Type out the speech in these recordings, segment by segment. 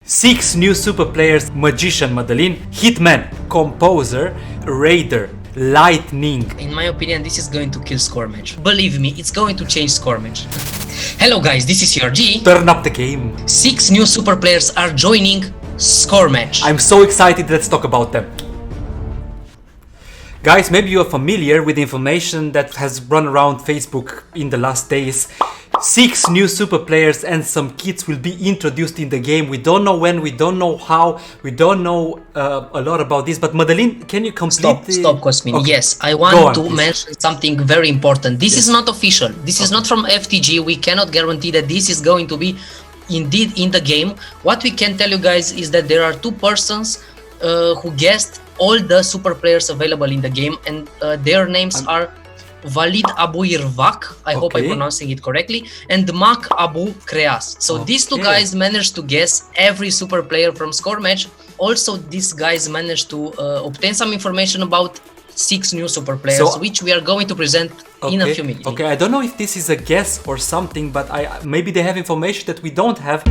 6 new super players: Magician Madeline, Hitman, Composer, Raider, Lightning. In my opinion, this is going to kill score match. Believe me, it's going to change score match. Hello guys, this is your G. Turn up the game. 6 new super players are joining score match. I'm so excited, let's talk about them. Guys, maybe you are familiar with the information that has run around Facebook in the last days. 6 new super players and some kits will be introduced in the game. We don't know when, we don't know how, we don't know a lot about this. But Madeline, can you complete? Stop, Cosmin. Okay. Yes, I want to mention something very important. This is not official. This is not from FTG. We cannot guarantee that this is going to be indeed in the game. What we can tell you guys is that there are 2 persons who guessed all the super players available in the game, and their names are Walid Abu-Irwaq, I hope I'm pronouncing it correctly, and Khreas. So these 2 guys managed to guess every super player from score match. Also, these guys managed to obtain some information about 6 new super players, which we are going to present in a few minutes. Okay, I don't know if this is a guess or something, but maybe they have information that we don't have.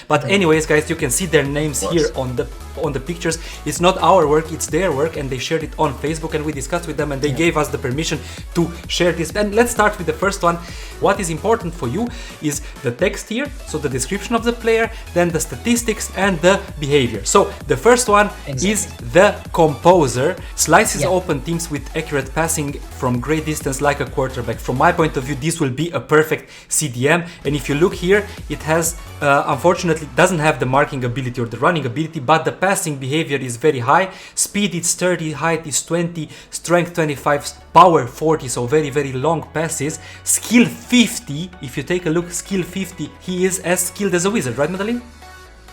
But anyways, guys, you can see their names here on the pictures. It's not our work, it's their work, and they shared it on Facebook, and we discussed with them, and they gave us the permission to share this. And let's start with the first one. What is important for you is the text here, so the description of the player, then the statistics and the behavior. So the first one is the Composer. Slices open teams with accurate passing from great distance like a quarterback. From my point of view, this will be a perfect CDM. And if you look here, it has unfortunately doesn't have the marking ability or the running ability, but the passing behavior is very high. Speed is 30, height is 20, strength 25, power 40, so very, very long passes. Skill 50, if you take a look, skill 50, he is as skilled as a wizard, right, Madeline?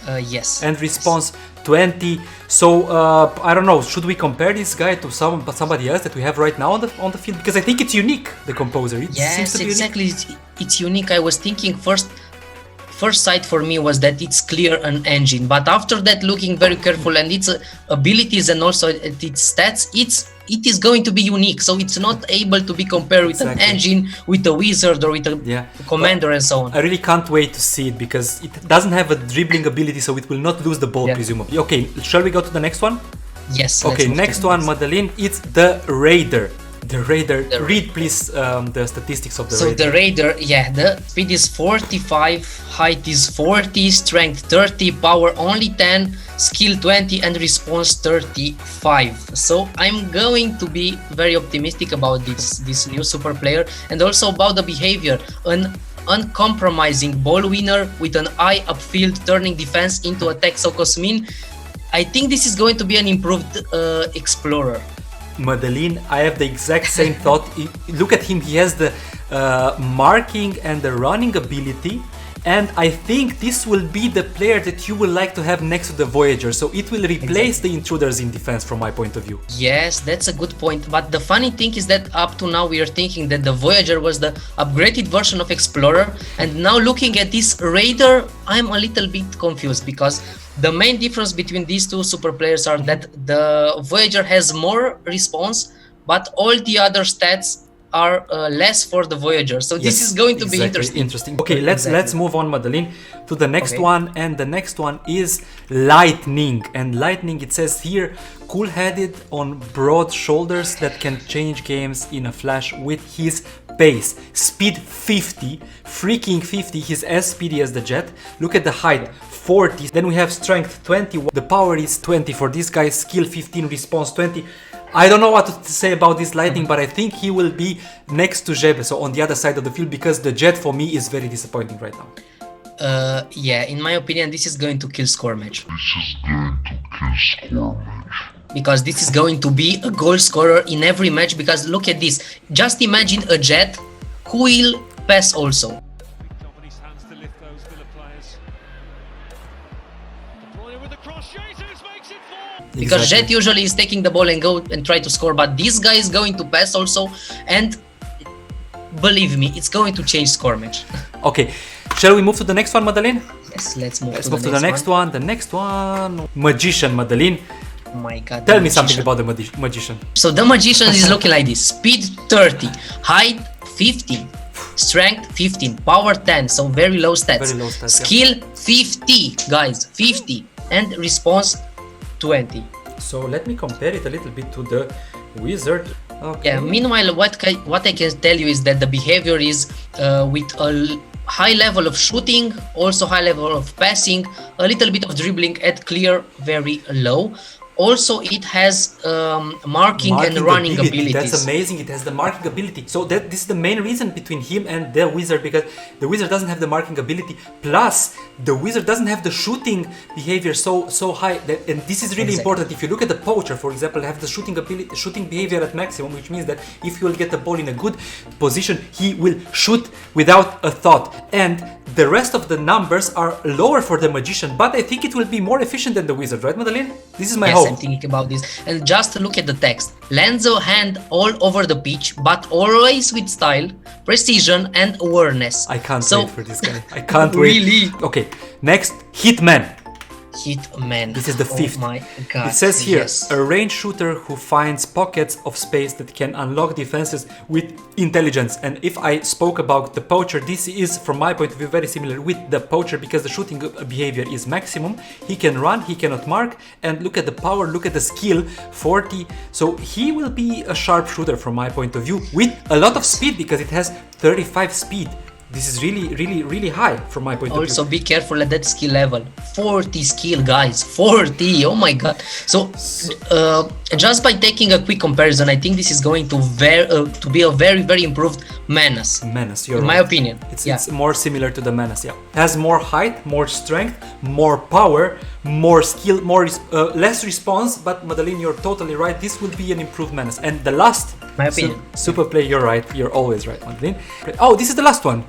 Yes. And response 20. So I don't know, should we compare this guy to somebody else that we have right now on the field? Because I think it's unique, the Composer. Yes, exactly. It's unique. I was thinking first sight for me was that it's clear an engine, but after that, looking very careful and its abilities and also its stats, it is going to be unique. So it's not able to be compared with an engine, with a wizard or with a commander and so on. I really can't wait to see it because it doesn't have a dribbling ability, so it will not lose the ball presumably. Okay, shall we go to the next one? Yes. Okay, next one, Madeline, it's the Raider. The Raider, read please the statistics of the Raider. So the Raider, the speed is 45, height is 40, strength 30, power only 10, skill 20 and response 35. So I'm going to be very optimistic about this new super player, and also about the behavior. An uncompromising ball winner with an eye upfield, turning defense into attack. So Cosmin, I think this is going to be an improved explorer. Madeline, I have the exact same thought. Look at him, he has the marking and the running ability, and I think this will be the player that you will like to have next to the Voyager, so it will replace the intruders in defense from my point of view. Yes, that's a good point, but the funny thing is that up to now we are thinking that the Voyager was the upgraded version of Explorer, and now looking at this Raider, I'm a little bit confused because the main difference between these 2 super players are that the Voyager has more response, but all the other stats are less for the Voyager. So this is going to be interesting. Okay, let's move on, Madeline, to the next one, and the next one is Lightning. And Lightning, it says here, cool-headed on broad shoulders that can change games in a flash with his pace. Speed 50, freaking 50, he's as speedy as the jet. Look at the height, 40. Then we have strength 20, the power is 20 for this guy, skill 15, response 20. I don't know what to say about this Lightning, but I think he will be next to Jebe, so on the other side of the field, because the jet for me is very disappointing right now. In my opinion, this is going to kill score match. Because this is going to be a goal scorer in every match, because look at this. Just imagine a jet who will pass also. Because Jet usually is taking the ball and go and try to score, but this guy is going to pass also, and believe me, it's going to change score match. Okay, shall we move to the next one, Madeline? Yes, let's move to the next one. The next one, Magician, Madeline. Oh my god. Tell me something about the Magician. So the Magician is looking like this: speed 30, height 50, strength 15, power 10, so very low stats. Very low stats, Skill 50, guys, 50, and response 20. So let me compare it a little bit to the wizard. Okay. Yeah. Meanwhile, what I can tell you is that the behavior is with a high level of shooting, also high level of passing, a little bit of dribbling at clear, very low. Also, it has marking and running abilities. That's amazing. It has the marking ability. So this is the main reason between him and the wizard, because the wizard doesn't have the marking ability. Plus, the wizard doesn't have the shooting behavior so high. And this is really important. If you look at the poacher, for example, have the shooting behavior at maximum, which means that if you will get the ball in a good position, he will shoot without a thought. And the rest of the numbers are lower for the magician, but I think it will be more efficient than the wizard, right, Madeleine? This is my hope. I'm thinking about this. And just look at the text. Lends a hand all over the pitch, but always with style, precision, and awareness. I can't wait for this guy. I can't wait. Really? Okay, next, Hitman. Hitman. This is the fifth. Oh my god. It says here, yes. a range shooter who finds pockets of space that can unlock defenses with intelligence. And if I spoke about the poacher, this is, from my point of view, very similar with the poacher, because the shooting behavior is maximum. He can run, he cannot mark, and look at the power, look at the skill, 40. So he will be a sharp shooter from my point of view, with a lot of speed, because it has 35 speed. This is really high from my point of view. Also, be careful at that skill level. 40 skill, guys. 40. Oh my god. So, just by taking a quick comparison, I think this is going to be a very improved Menace. Menace, you're in right. my opinion. It's more similar to the Menace. Yeah, has more height, more strength, more power, more skill, less response. But Madeleine, you're totally right. This will be an improved Menace. And the last, my opinion. Super play. You're right. You're always right, Madeleine. Oh, this is the last one.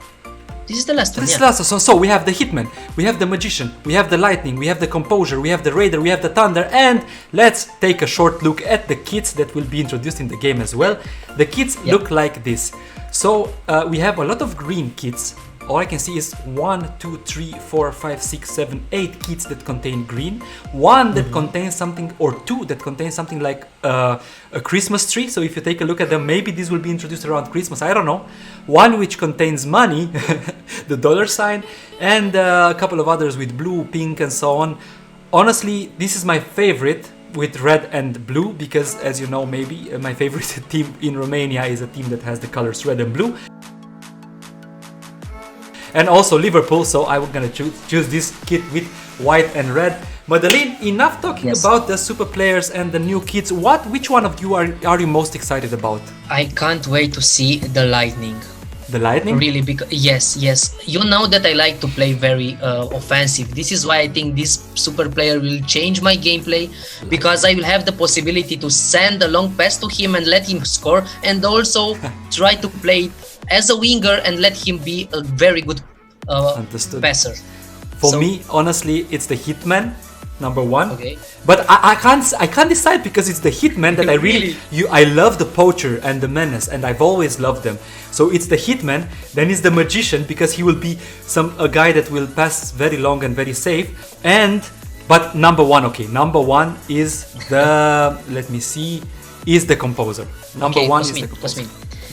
This is the last one. This is the last one. So we have the Hitman, we have the Magician, we have the Lightning, we have the Composure, we have the Raider, we have the Thunder, and let's take a short look at the kits that will be introduced in the game as well. The kits look like this. So we have a lot of green kits. All I can see is 1, 2, 3, 4, 5, 6, 7, 8 kits that contain green. One that contains something, or two that contain something like a Christmas tree. So if you take a look at them, maybe this will be introduced around Christmas. I don't know. One which contains money, the $sign, and a couple of others with blue, pink, and so on. Honestly, this is my favorite with red and blue, because as you know, maybe my favorite team in Romania is a team that has the colors red and blue. And also Liverpool, so I'm gonna choose this kit with white and red. Madeleine, enough talking about the super players and the new kits. Which one of you are you most excited about? I can't wait to see the Lightning. The Lightning? Really, because yes. You know that I like to play very offensive. This is why I think this super player will change my gameplay, because I will have the possibility to send a long pass to him and let him score, and also try to play as a winger and let him be a very good passer. For me, honestly, it's the Hitman, number one. Okay. But I can't decide, because it's the Hitman that I love the Poacher and the Menace, and I've always loved them. So it's the Hitman, then it's the Magician, because he will be a guy that will pass very long and very safe. But number one is the is the Composer. Number one is the Composer.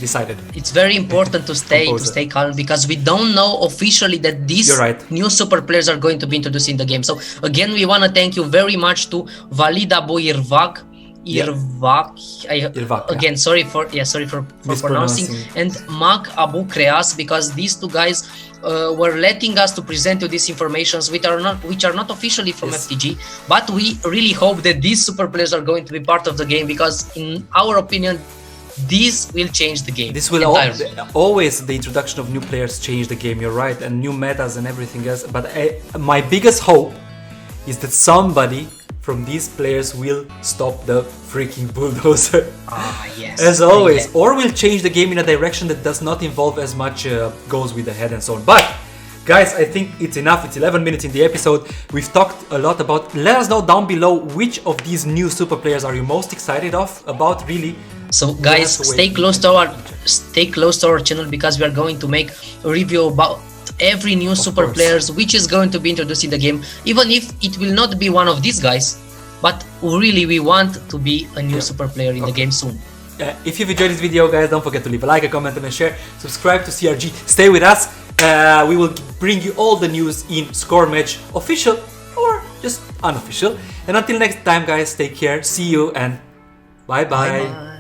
Decided. It's very important to stay calm, because we don't know officially that these new super players are going to be introduced in the game. So again, we want to thank you very much to Walid Abu-Irwaq. Again, sorry for pronouncing, and Mark Abu Khreas, because these two guys were letting us to present you these informations which are not officially from FTG, but we really hope that these super players are going to be part of the game, because in our opinion, this will change the game. This will always, the introduction of new players change the game, you're right, and new metas and everything else. But my biggest hope is that somebody from these players will stop the freaking bulldozer. As always. Or will change the game in a direction that does not involve as much goes with the head and so on. But guys, I think it's enough. It's 11 minutes in the episode. We've talked a lot about. Let us know down below which of these new super players are you most excited about, really. So guys, stay close to our channel, because we are going to make a review about every new super players which is going to be introduced in the game, even if it will not be one of these guys, but really we want to be a new super player in the game soon. If you've enjoyed this video, guys, don't forget to leave a like, a comment, and a share. Subscribe to CRG. Stay with us. We will bring you all the news in Score Match official or just unofficial. And until next time, guys, take care. See you and bye-bye.